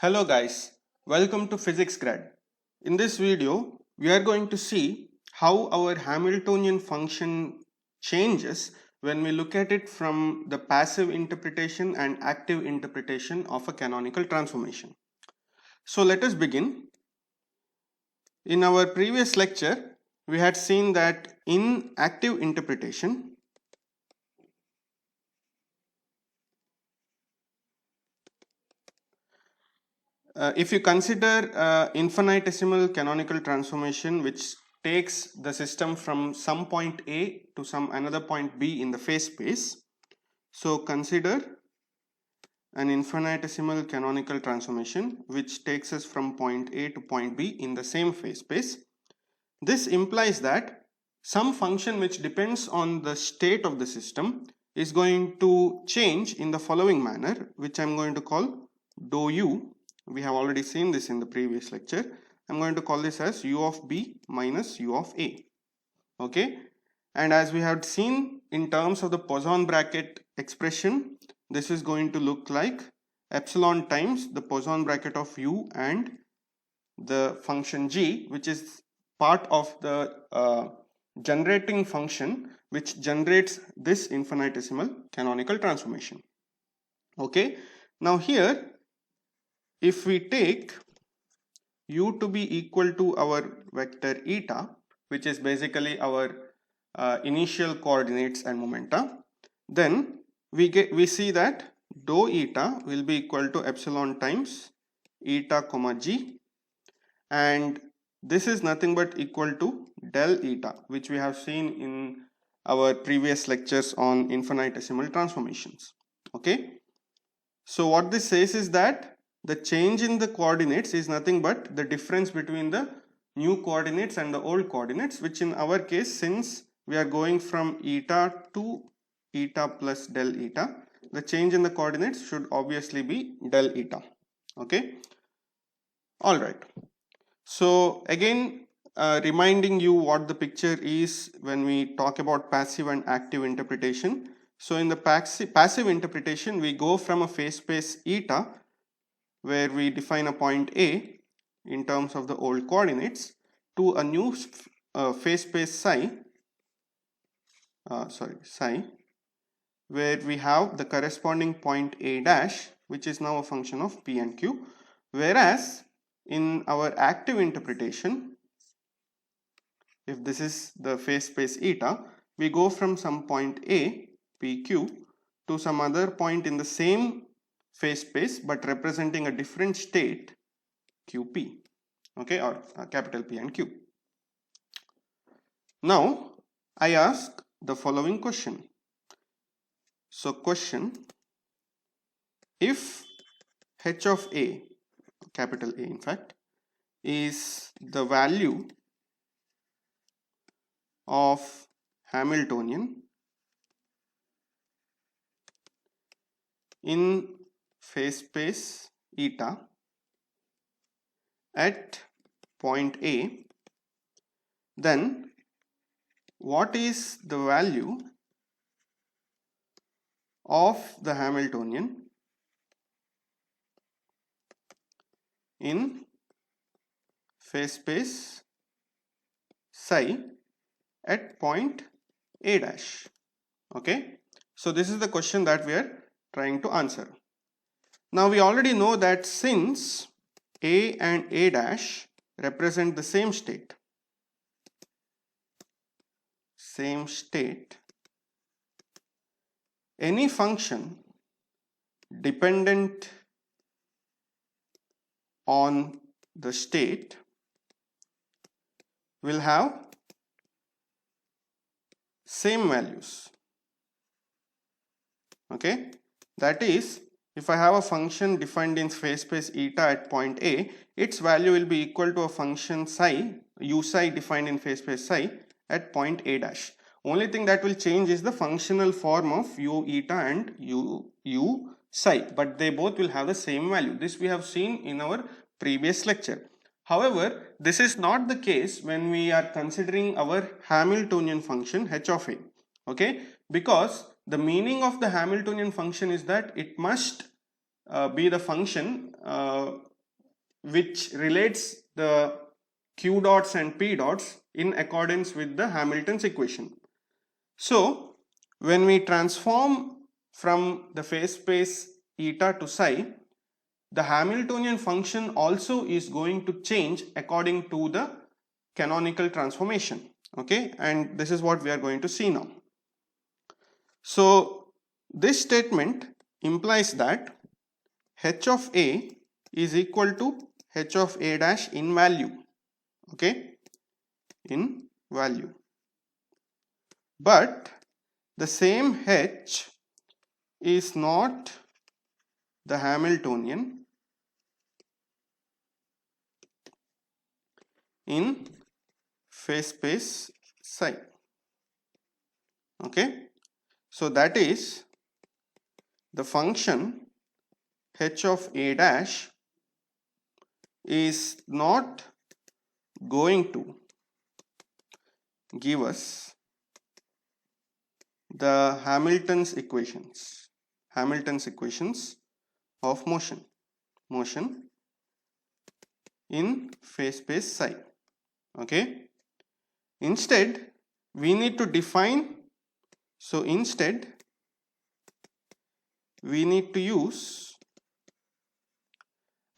Hello guys, welcome to Physics Grad. In this video, we are going to see how our Hamiltonian function changes when we look at it from the passive interpretation and active interpretation of a canonical transformation. So let us begin. In our previous lecture, we had seen that in active interpretation, if you consider infinitesimal canonical transformation which takes the system from some point A to some another point B in the phase space, so consider an infinitesimal canonical transformation which takes us from point A to point B in the same phase space. This implies that some function which depends on the state of the system is going to change in the following manner, which I'm going to call dou u. We have already seen this in the previous lecture. I'm going to call this as u of b minus u of a. Okay, and as we have seen in terms of the Poisson bracket expression, this is going to look like epsilon times the Poisson bracket of u and the function g, which is part of the generating function which generates this infinitesimal canonical transformation. Okay, now here if we take u to be equal to our vector eta, which is basically our initial coordinates and momenta, then we see that dou eta will be equal to epsilon times eta comma g, and this is nothing but equal to del eta, which we have seen in our previous lectures on infinitesimal transformations. Okay, so what this says is that the change in the coordinates is nothing but the difference between the new coordinates and the old coordinates, which in our case, since we are going from eta to eta plus del eta, the change in the coordinates should obviously be del eta. Okay, all right. So again, reminding you what the picture is when we talk about passive and active interpretation. So in the passive interpretation, we go from a phase space eta, where we define a point A in terms of the old coordinates, to a new phase space psi, where we have the corresponding point A dash, which is now a function of P and Q. Whereas in our active interpretation, if this is the phase space eta, we go from some point A, PQ, to some other point in the same phase space but representing a different state, QP, okay, or capital P and Q. Now I ask the following question. So question, if h of a, capital A in fact, is the value of Hamiltonian in phase space eta at point A, then what is the value of the Hamiltonian in phase space psi at point A dash? Okay, so this is the question that we are trying to answer. Now we already know that since A and A dash represent the same state, any function dependent on the state will have same values. Okay, that is, if I have a function defined in phase space eta at point A, its value will be equal to a function psi, u psi defined in phase space psi at point A dash. Only thing that will change is the functional form of u eta and u psi, but they both will have the same value. This we have seen in our previous lecture. However, this is not the case when we are considering our Hamiltonian function h of a. Okay, because the meaning of the Hamiltonian function is that it must be the function which relates the q dots and p dots in accordance with the Hamilton's equation. So when we transform from the phase space eta to psi, the Hamiltonian function also is going to change according to the canonical transformation. Okay, and this is what we are going to see now. So this statement implies that h of a is equal to h of a dash in value. Okay, in value. But the same h is not the Hamiltonian in phase space psi. Okay, so that is the function h of a dash is not going to give us the Hamilton's equations of motion in phase space psi. Okay, instead we need to define, so instead we need to use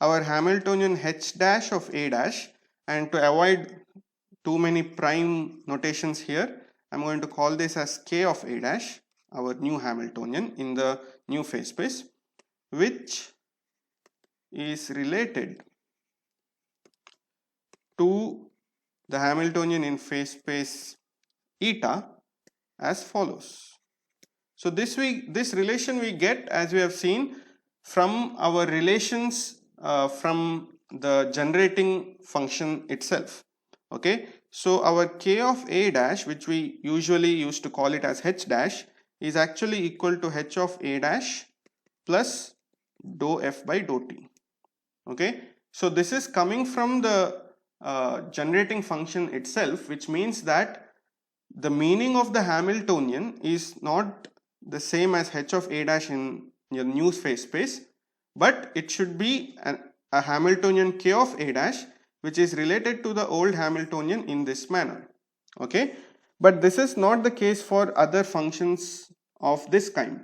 our Hamiltonian h dash of a dash, and to avoid too many prime notations here, I'm going to call this as k of a dash, our new Hamiltonian in the new phase space, which is related to the Hamiltonian in phase space eta as follows. So this relation we get, as we have seen, from our relations from the generating function itself. Okay, so our k of a dash, which we usually used to call it as h dash, is actually equal to h of a dash plus dou f by dou t. Okay, so this is coming from the generating function itself, which means that the meaning of the Hamiltonian is not the same as h of a dash in your new phase space, but it should be a Hamiltonian k of a dash, which is related to the old Hamiltonian in this manner. Okay, but this is not the case for other functions of this kind,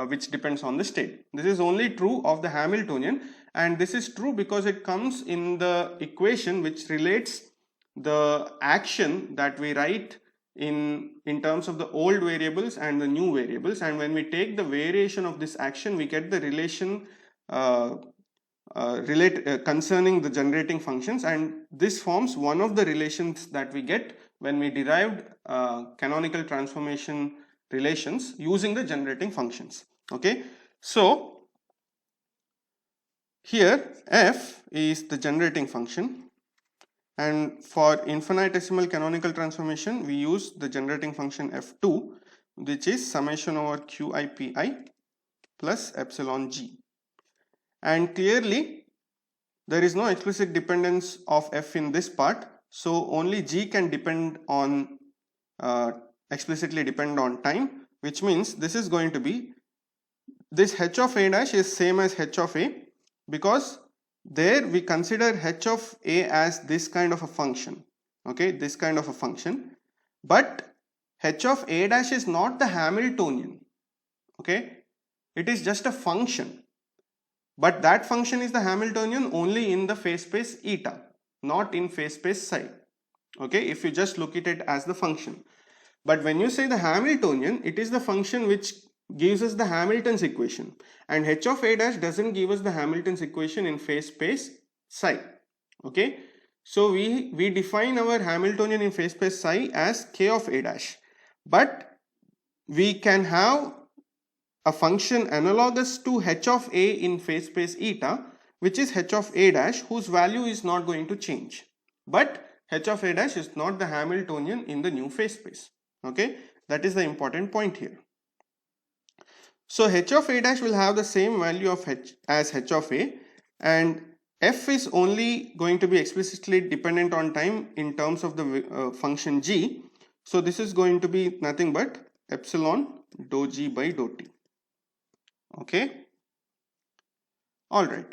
which depends on the state. This is only true of the Hamiltonian, and this is true because it comes in the equation which relates the action that we write in terms of the old variables and the new variables, and when we take the variation of this action, we get the relation concerning the generating functions, and this forms one of the relations that we get when we derived canonical transformation relations using the generating functions. Okay, so here f is the generating function, and for infinitesimal canonical transformation we use the generating function f2, which is summation over qi pi plus epsilon g. And clearly there is no explicit dependence of f in this part, so only g can depend on explicitly depend on time, which means this is going to be, this h of a dash is same as h of a, because there we consider h of a as this kind of a function. Okay, this kind of a function, but h of a dash is not the Hamiltonian. Okay, it is just a function, but that function is the Hamiltonian only in the phase space eta, not in phase space psi. Okay, if you just look at it as the function, but when you say the Hamiltonian, it is the function which gives us the Hamilton's equation, and h of a dash doesn't give us the Hamilton's equation in phase space psi. Okay, so we define our Hamiltonian in phase space psi as k of a dash, but we can have a function analogous to h of a in phase space eta, which is h of a dash, whose value is not going to change, but h of a dash is not the Hamiltonian in the new phase space. Okay, that is the important point here. So h of a dash will have the same value of h as h of a, and f is only going to be explicitly dependent on time in terms of the function g. So this is going to be nothing but epsilon dou g by dou t. Okay, all right.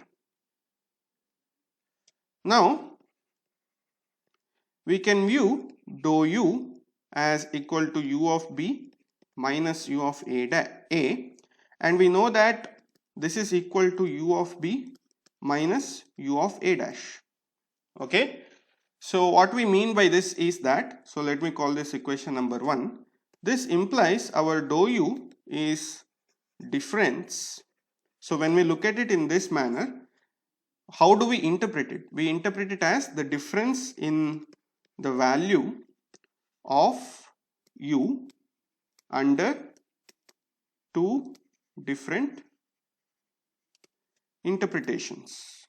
Now we can view dou u as equal to u of b minus u of a, and we know that this is equal to u of b minus u of a dash. Okay, so what we mean by this is that, so let me call this equation number 1. This implies our dou u is difference. So when we look at it in this manner, how do we interpret it? We interpret it as the difference in the value of u under two different interpretations.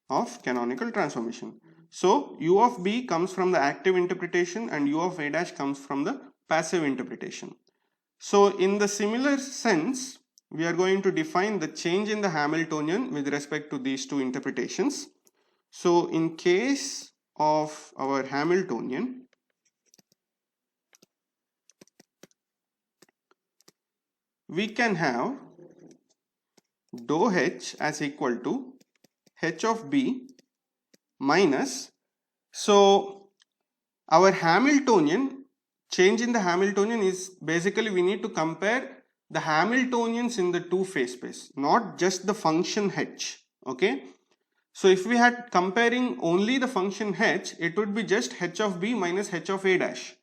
Of canonical transformation. So u of b comes from the active interpretation and u of a dash comes from the passive interpretation. So in the similar sense, we are going to define the change in the Hamiltonian with respect to these two interpretations. So in case of our Hamiltonian, we can have dou h as equal to h of b minus, so our Hamiltonian, change in the Hamiltonian is basically we need to compare the Hamiltonians in the two phase space, not just the function h. Okay, so if we had comparing only the function h, it would be just h of b minus h of a dash.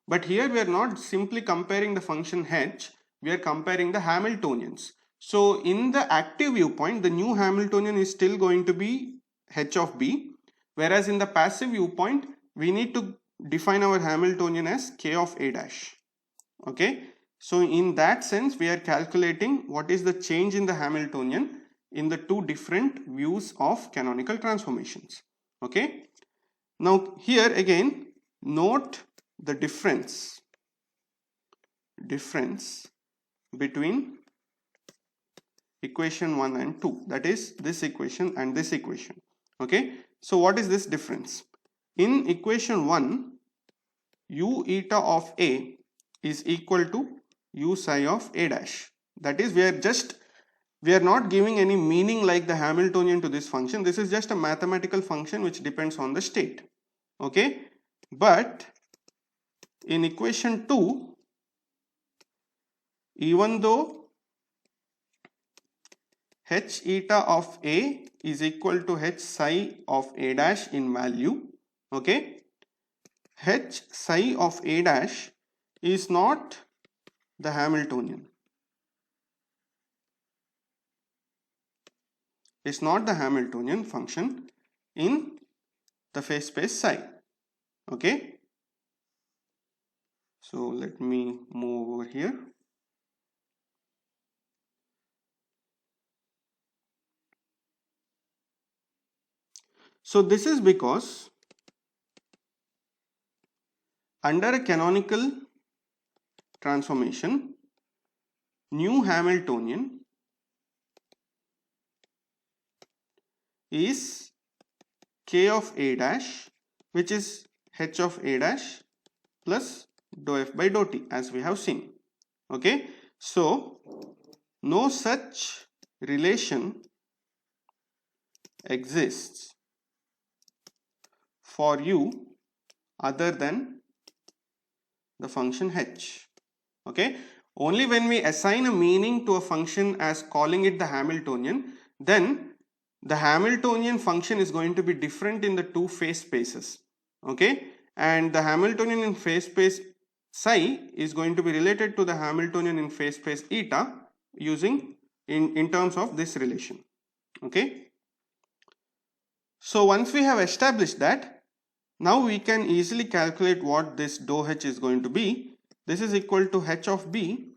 But here we are not simply comparing the function h, we are comparing the Hamiltonians. So in the active viewpoint, the new Hamiltonian is still going to be h of b, whereas in the passive viewpoint, we need to define our Hamiltonian as k of a dash. Okay, so in that sense, we are calculating what is the change in the Hamiltonian in the two different views of canonical transformations. Okay, now here again, note the difference between equation 1 and 2, that is this equation and this equation. Okay, so what is this difference? In equation 1, u eta of a is equal to u psi of a dash. That is, we are not giving any meaning like the Hamiltonian to this function. This is just a mathematical function which depends on the state. Okay, but in equation 2, even though h eta of a is equal to h psi of a dash in value, okay, h psi of a dash is not the Hamiltonian. It's not the Hamiltonian function in the phase space psi. Okay, so let me move over here. So this is because under a canonical transformation, new Hamiltonian is k of a dash, which is h of a dash plus dou f by dou t, as we have seen. Okay, so no such relation exists for u other than the function h. Okay, only when we assign a meaning to a function as calling it the Hamiltonian, then the Hamiltonian function is going to be different in the two phase spaces. Okay, and the Hamiltonian in phase space psi is going to be related to the Hamiltonian in phase space eta using in terms of this relation. Okay, so once we have established that, now we can easily calculate what this dou h is going to be. This is equal to h of b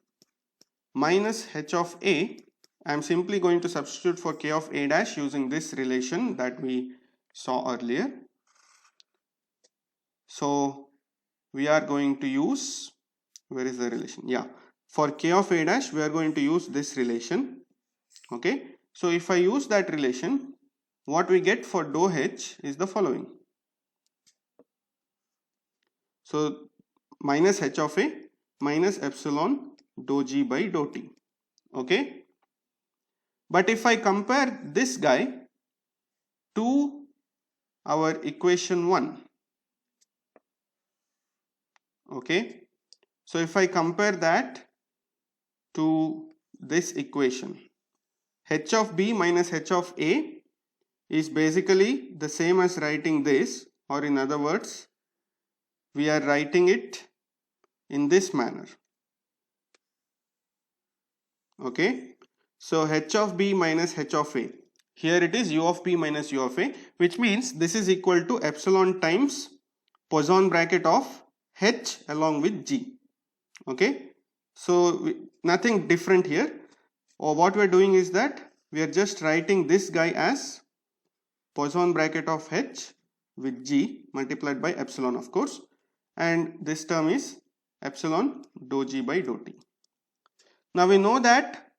minus h of a. I am simply going to substitute for k of a dash using this relation that we saw earlier. So we are going to use, where is the relation? Yeah, for k of a dash we are going to use this relation. Okay, so if I use that relation, what we get for dou h is the following. So minus h of a minus epsilon dou g by dou t. Okay, But if I compare this guy to our equation 1, okay, so if I compare that to this equation, h of b minus h of a is basically the same as writing this, or in other words, we are writing it in this manner. Okay, so h of b minus h of a, here it is u of b minus u of a, which means this is equal to epsilon times Poisson bracket of h along with g. Okay, so nothing different here, or what we are doing is that we are just writing this guy as Poisson bracket of h with g multiplied by epsilon, of course, and this term is epsilon dou g by dou t. Now we know that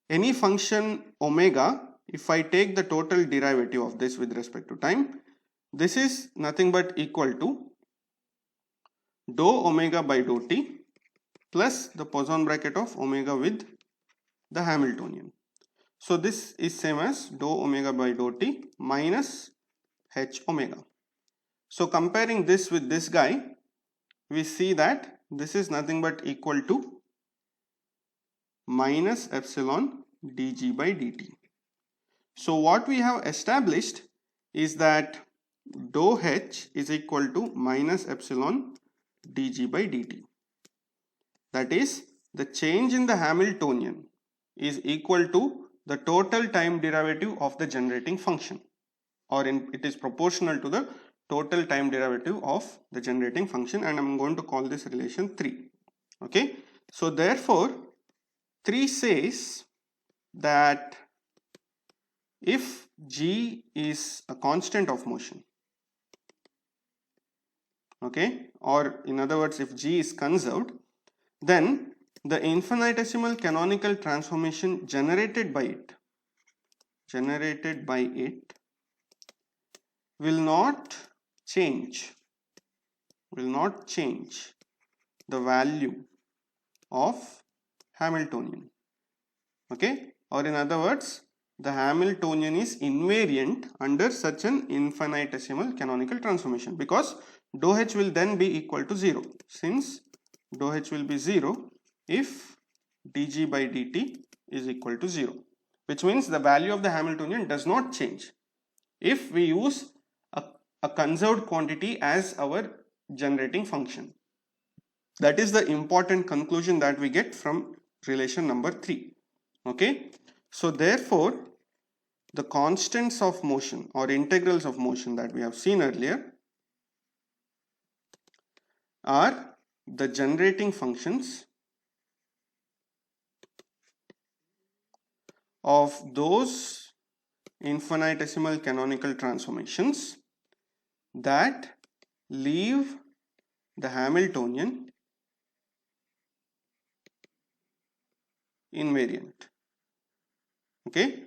any function omega, if I take the total derivative of this with respect to time, this is nothing but equal to dou omega by dou t plus the Poisson bracket of omega with the Hamiltonian. So this is same as dou omega by dou t minus h omega. So comparing this with this guy, we see that this is nothing but equal to minus epsilon dg by dt. So what we have established is that dou h is equal to minus epsilon dg by dt. That is, the change in the Hamiltonian is equal to the total time derivative of the generating function, or it is proportional to the total time derivative of the generating function, and I'm going to call this relation 3. Okay, so therefore 3 says that if g is a constant of motion, okay, or in other words, if g is conserved, then the infinitesimal canonical transformation generated by it will not change the value of Hamiltonian. Okay, or in other words, the Hamiltonian is invariant under such an infinitesimal canonical transformation, because dou h will then be equal to 0, since dou h will be 0 if dg by dt is equal to 0, which means the value of the Hamiltonian does not change if we use a conserved quantity as our generating function. That is the important conclusion that we get from relation number 3. Okay, so therefore the constants of motion or integrals of motion that we have seen earlier are the generating functions of those infinitesimal canonical transformations that leave the Hamiltonian invariant. Okay,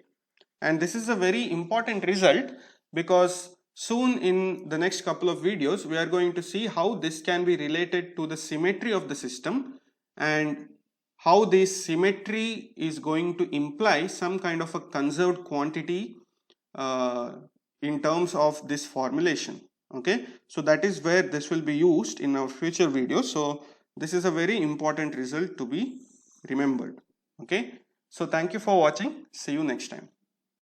and this is a very important result, because soon in the next couple of videos we are going to see how this can be related to the symmetry of the system, and how this symmetry is going to imply some kind of a conserved quantity in terms of this formulation. Okay, so that is where this will be used in our future videos. So this is a very important result to be remembered. Okay, so thank you for watching. See you next time.